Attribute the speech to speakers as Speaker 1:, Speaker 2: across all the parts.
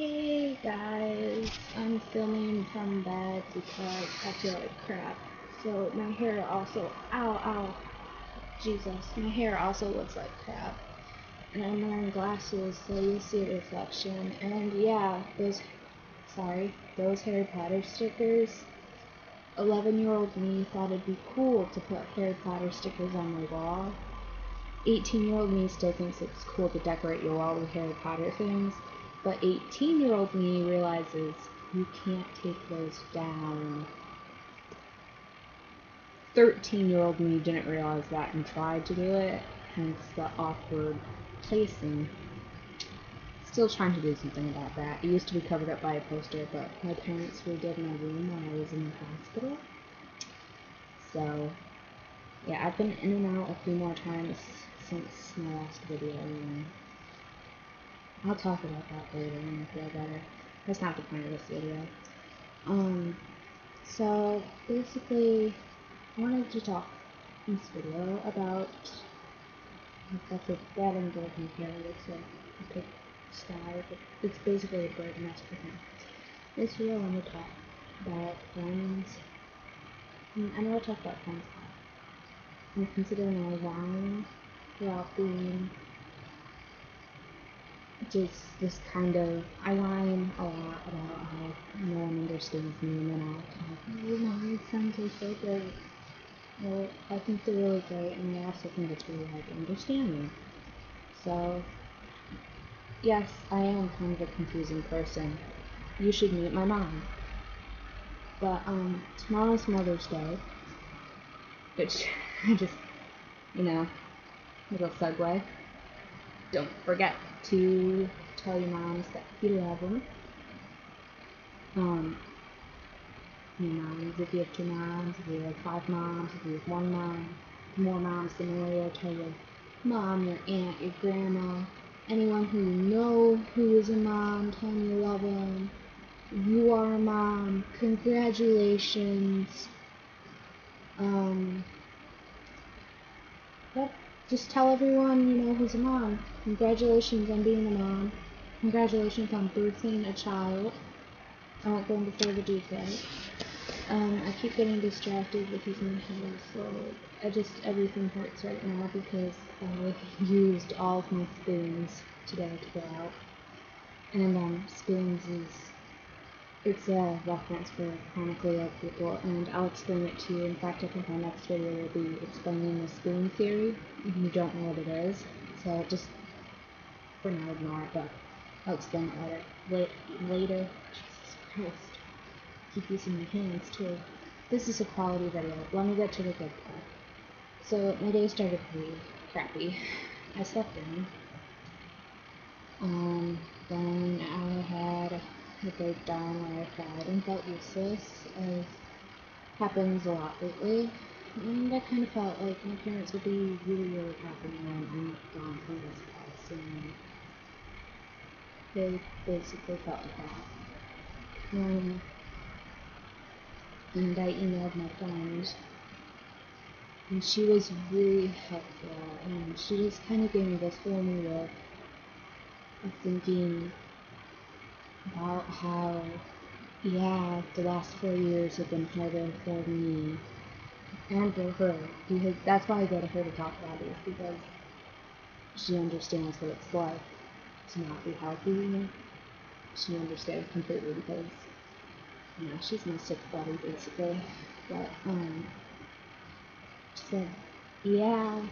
Speaker 1: Hey guys, I'm filming from bed because I feel like crap. So my hair also, ow, Jesus, my hair also looks like crap. And I'm wearing glasses so you'll see a reflection. And yeah, those Harry Potter stickers. 11-year-old me thought it'd be cool to put Harry Potter stickers on my wall. 18-year-old me still thinks it's cool to decorate your wall with Harry Potter things, but 18-year-old me realizes you can't take those down. 13-year-old me didn't realize that and tried to do it, hence the awkward placing. Still trying to do something about that. It used to be covered up by a poster, but my parents redid my room while I was in the hospital. So, yeah, I've been in and out a few more times since my last video, and I'll talk about that later when I feel better. That's not the point of this video. So basically, I wanted to talk in this video about, that's a bad and broken hair, it's a big sky, but it's basically a bird nest for him. This video I want to talk about friends. I know I talked about friends a lot. And considering I whine throughout being just this kind of, I whine a lot about how no one understands me, and then I'll talk, oh my friends are so great. Well, I think they're really great, and I also think it's really hard to understand me. So, yes, I am kind of a confusing person. You should meet my mom. But, tomorrow's Mother's Day, which I just, little segue. Don't forget to tell your moms that you love them. Your moms, if you have 2 moms, if you have 5 moms, if you have 1 mom, more moms than earlier, tell your mom, your aunt, your grandma, anyone who you know who is a mom, tell them you love them. You are a mom. Congratulations. Yep. Just tell everyone who's a mom. Congratulations on being a mom. Congratulations on birthing a child. I won't go into further detail. I keep getting distracted because my hair is so, everything hurts right now because I used all of my spoons today to go out. And, spoons it's a reference for chronically ill people, and I'll explain it to you. In fact, I think my next video will be explaining the spoon theory, if you don't know what it is. So just, for now, ignore it, but I'll explain it later. Jesus Christ. Keep using my hands too. This is a quality video. Let me get to the good part. So my day started pretty crappy. I slept in. Then I had a breakdown where I cried and felt useless, as happens a lot lately. And I kind of felt like my parents would be really, really happy when I'm gone from this house, and they basically felt like that. And I emailed my friend, and she was really helpful, and she just kind of gave me this whole new look of thinking about how, yeah, the last 4 years have been harder for me and for her, because that's why I go to her to talk about it, because she understands what it's like to not be healthy. She understands completely because she's my sick buddy, basically. But, she said, yeah,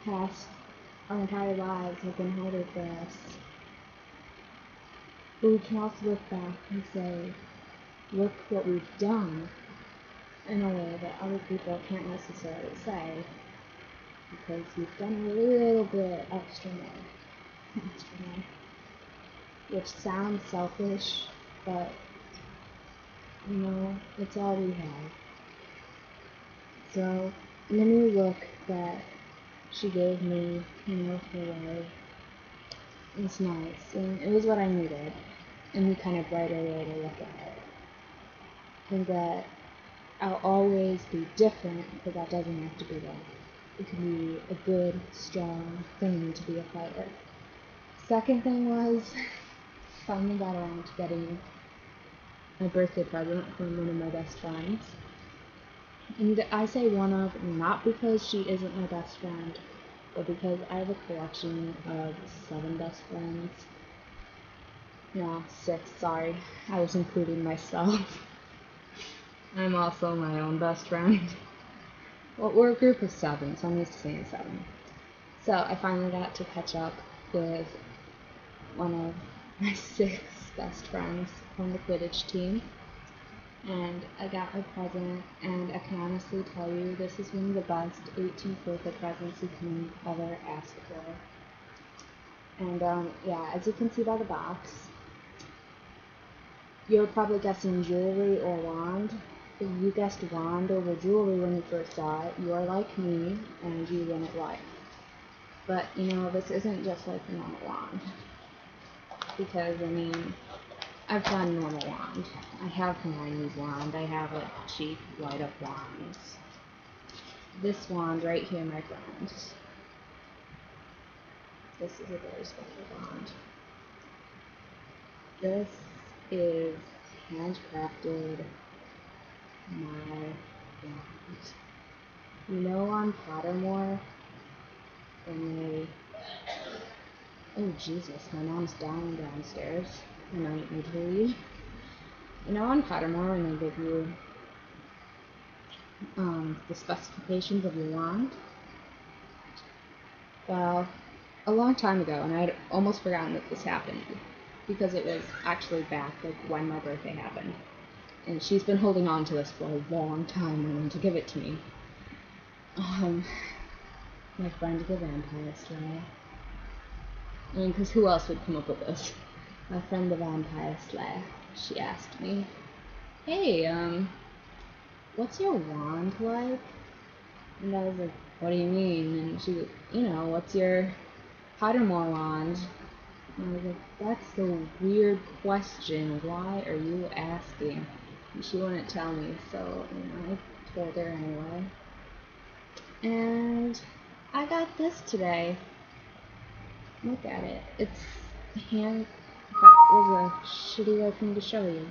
Speaker 1: past our entire lives have been harder for us. But we can also look back and say, look what we've done, in a way that other people can't necessarily say, because we've done a little bit extra more, which sounds selfish, but it's all we have. So, the new look that she gave me, for away, was nice, and it was what I needed, and the kind of brighter way to look at it. And that I'll always be different, but that doesn't have to be wrong. It can be a good, strong thing to be a fighter. Second thing was, finally got around to getting my birthday present from one of my best friends. And I say one of, not because she isn't my best friend, but because I have a collection of 7 best friends. No, 6, sorry. I was including myself. I'm also my own best friend. Well, we're a group of 7, so I'm used to saying 7. So I finally got to catch up with one of my 6 best friends from the Quidditch team. And I got my present, and I can honestly tell you this is one of the best 18th birthday presents you can ever ask for. And yeah, as you can see by the box, you're probably guessing jewelry or wand. If you guessed wand over jewelry when you first saw it, you are like me, and you win at life. But, you know, this isn't just like a normal wand. Because, I mean, I've got a normal wand. I have Hermione's wand. I have a cheap light-up wand. This wand right here, my friends. This is a very special wand. This is handcrafted my wand. You know on Pottermore, when they... Oh Jesus, my mom's dying downstairs. I might need to leave. You know on Pottermore when they give you the specifications of your wand? Well, a long time ago, and I'd almost forgotten that this happened, because it was actually back like when my birthday happened. And she's been holding on to this for a long time wanting to give it to me. My friend the Vampire Slayer. I mean, because who else would come up with this? My friend the Vampire Slayer. She asked me, hey, what's your wand like? And I was like, what do you mean? And she was, you know, what's your Pottermore wand? And I was like, that's a weird question. Why are you asking? And she wouldn't tell me, so, you know, I told her anyway. And I got this today. Look at it. It's hand... That was a shitty way for me to show you.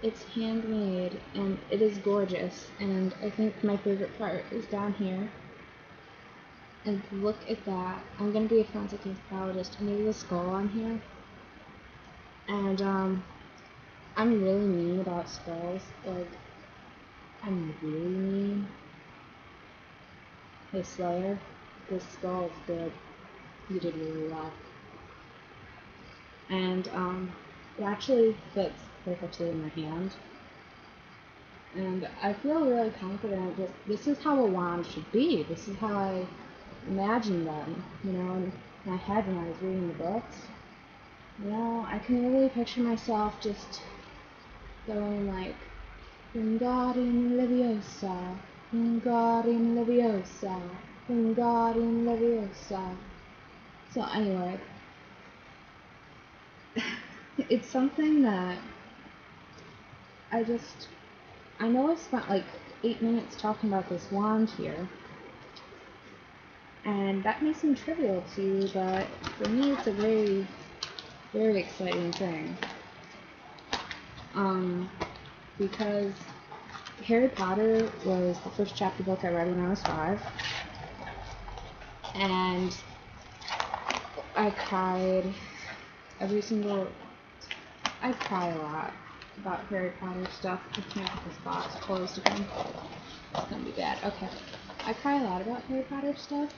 Speaker 1: It's handmade, and it is gorgeous, and I think my favorite part is down here. And look at that. I'm gonna be a forensic anthropologist, and there's a skull on here. And, I'm really mean about skulls. Like, I'm really mean. Hey Slayer, this skull is good. You did really well. And, it actually fits perfectly in my hand. And I feel really confident that this is how a wand should be. This is how I imagined them, you know, in my head when I was reading the books. You know, I can really picture myself just going like, Wingardium Leviosa, Wingardium Leviosa, Wingardium Leviosa. So anyway, it's something that I know I spent like 8 minutes talking about this wand here, and that may seem trivial to you, but for me it's a very, very exciting thing. Because Harry Potter was the first chapter book I read when I was 5, and I cried I cry a lot about Harry Potter stuff. I can't get this box closed again. It's gonna be bad. Okay. I cry a lot about Harry Potter stuff.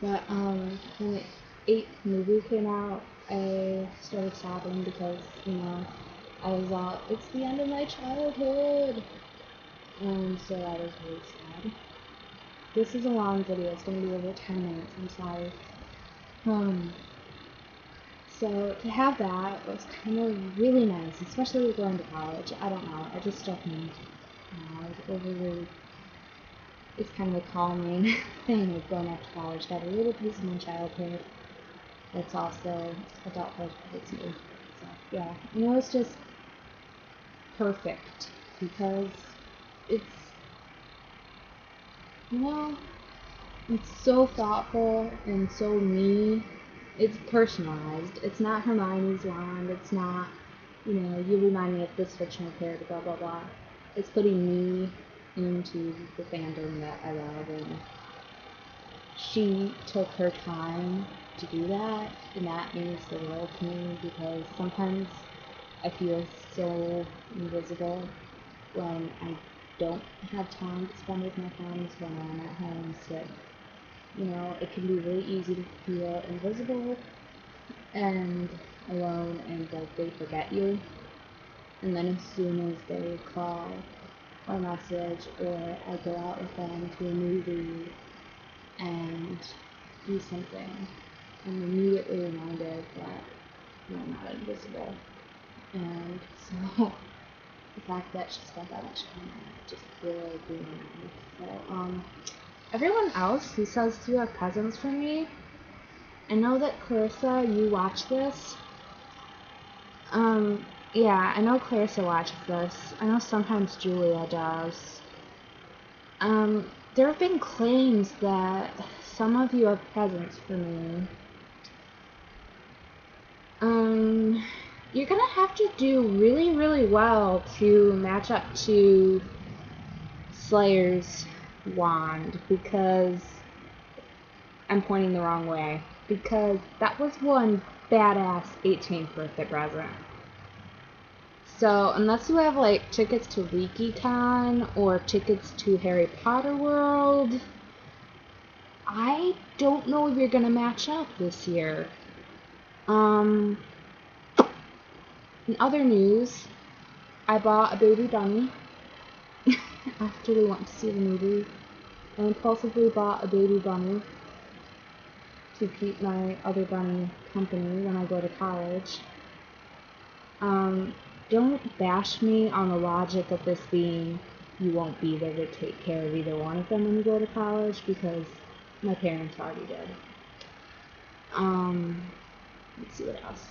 Speaker 1: But when the 8th movie came out, I started sobbing because, you know, I was all, it's the end of my childhood. And so I was really sad. This is a long video. It's gonna be over 10 minutes. I'm sorry. So to have that was kind of really nice, especially with going to college. I don't know, I just struck me. It's kind of a calming thing with going off to college. Got a little piece of my childhood that's also adulthood for it's me. So yeah, you know, it's just perfect because it's, you know, it's so thoughtful and so me. It's personalized. It's not Hermione's wand. It's not, you remind me of this fictional character, blah, blah, blah. It's putting me into the fandom that I love, and she took her time to do that, and that means the world to me, because sometimes I feel so invisible when I don't have time to spend with my friends, when I'm at home sick. It can be really easy to feel invisible and alone, and like they forget you. And then as soon as they call or message, or I go out with them to a movie and do something, I'm immediately reminded that I'm not invisible. And so the fact that she spent that much time on it just really blew my mind. So, everyone else who says you have presents for me, I know that Clarissa, you watch this. Yeah, I know Clarissa watches this. I know sometimes Julia does. There have been claims that some of you have presents for me. You're gonna have to do really, really well to match up to Slayer's wand, because I'm pointing the wrong way, because that was one badass 18th birthday present. So unless you have like tickets to WikiCon or tickets to Harry Potter World, I don't know if you're gonna match up this year. In other news, I bought a baby bunny after we went to see the movie. I impulsively bought a baby bunny to keep my other bunny company when I go to college. Don't bash me on the logic of this being you won't be there to take care of either one of them when you go to college, because my parents already did. Let's see what else.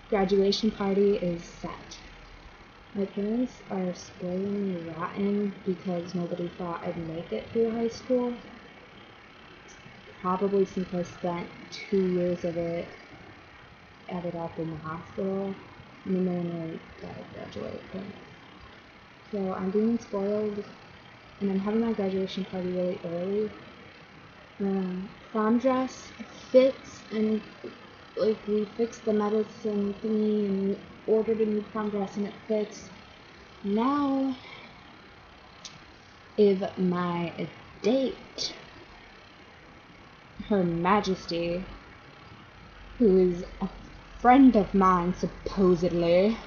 Speaker 1: Graduation party is set. My parents are spoiling me rotten because nobody thought I'd make it through high school. Probably since I spent 2 years of it added up in the hospital, and no one really got to graduate. So I'm being spoiled, and I'm having my graduation party really early. Prom dress fits, and like we fixed the medicine thingy and ordered a new prom dress and it fits. Now, if my date, Her Majesty, who is a friend of mine supposedly,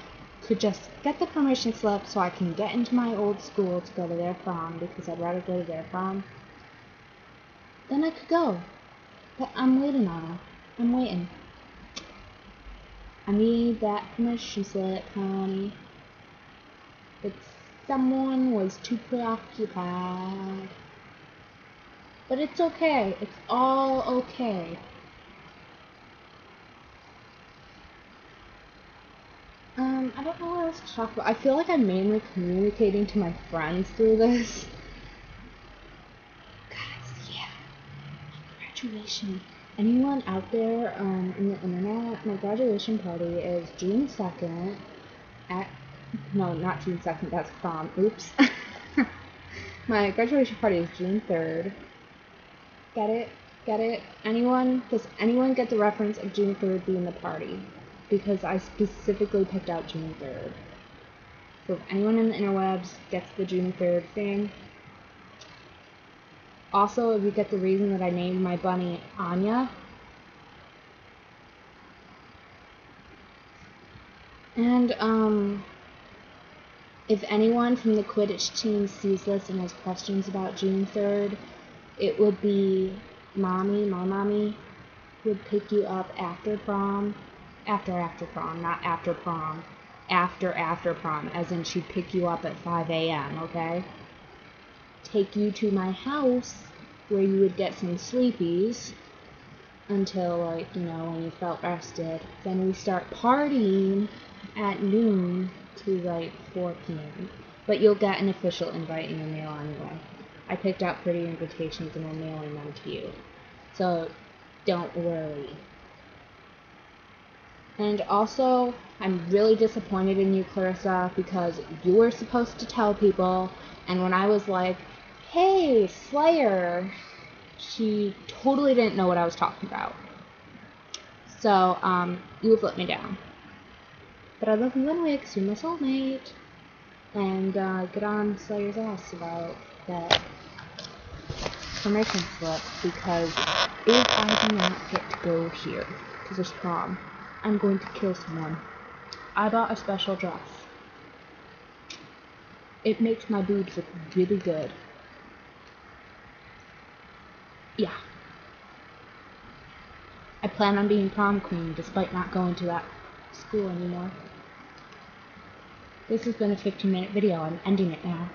Speaker 1: could just get the permission slip so I can get into my old school to go to their prom, because I'd rather go to their prom, then I could go. But I'm waiting on her. I'm waiting. I need that permission slip, honey. But someone was too preoccupied. But it's okay. It's all okay. I don't know what else to talk about. I feel like I'm mainly communicating to my friends through this. Guys, yeah. Graduation. Anyone out there in the internet, my graduation party is June 2nd no, not June 2nd, that's prom. Oops. My graduation party is June 3rd. Get it? Get it? Does anyone get the reference of June 3rd being the party? Because I specifically picked out June 3rd. So if anyone in the interwebs gets the June 3rd thing. Also, if you get the reason that I named my bunny Anya. And, if anyone from the Quidditch team sees this and has questions about June 3rd, it would be Mommy, my mommy, would pick you up after prom. After prom, not after prom. After prom, as in she'd pick you up at 5 a.m., okay? Take you to my house, where you would get some sleepies, until, like, when you felt rested. Then we start partying at noon to, like, 4 p.m. But you'll get an official invite in your mail anyway. I picked out pretty invitations and I'm mailing them to you. So, don't worry. And also, I'm really disappointed in you, Clarissa, because you were supposed to tell people, and when I was like, hey, Slayer, she totally didn't know what I was talking about. So, you have let me down. But I love you anyway, because you're my soulmate. And, get on Slayer's ass about that permission slip, because if I do not get to go here to this prom, I'm going to kill someone. I bought a special dress. It makes my boobs look really good. Yeah. I plan on being prom queen despite not going to that school anymore. This has been a 15-minute video. I'm ending it now.